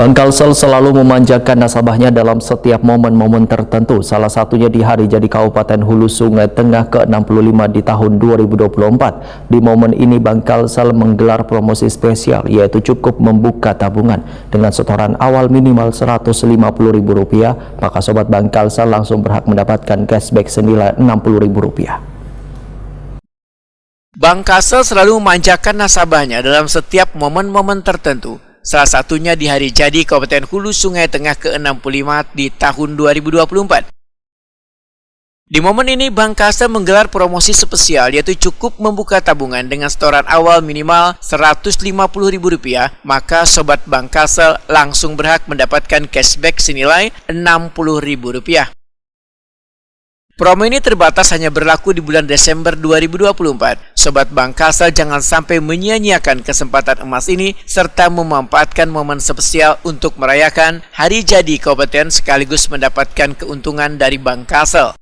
Bank Kalsel selalu memanjakan nasabahnya dalam setiap momen-momen tertentu, salah satunya di Hari Jadi Kabupaten Hulu Sungai Tengah ke-65 di tahun 2024. Di momen ini Bank Kalsel menggelar promosi spesial, yaitu cukup membuka tabungan. Dengan setoran awal minimal Rp150.000, maka Sobat Bank Kalsel langsung berhak mendapatkan cashback senilai Rp60.000. Bank Kalsel selalu memanjakan nasabahnya dalam setiap momen-momen tertentu. Salah satunya di Hari Jadi Kabupaten Hulu Sungai Tengah ke-65 di tahun 2024. Di momen ini, Bank Kalsel menggelar promosi spesial, yaitu cukup membuka tabungan dengan setoran awal minimal Rp150.000, maka Sobat Bank Kalsel langsung berhak mendapatkan cashback senilai Rp60.000. Promo ini terbatas hanya berlaku di bulan Desember 2024. Sobat Bank Kalsel jangan sampai menyia-nyiakan kesempatan emas ini serta memanfaatkan momen spesial untuk merayakan Hari Jadi Kabupaten sekaligus mendapatkan keuntungan dari Bank Kalsel.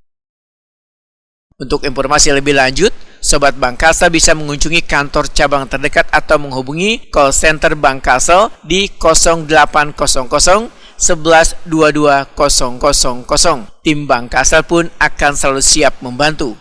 Untuk informasi lebih lanjut, Sobat Bank Kalsel bisa mengunjungi kantor cabang terdekat atau menghubungi call center Bank Kalsel di 0800 11 22 000. Tim Bank Kalsel pun akan selalu siap membantu.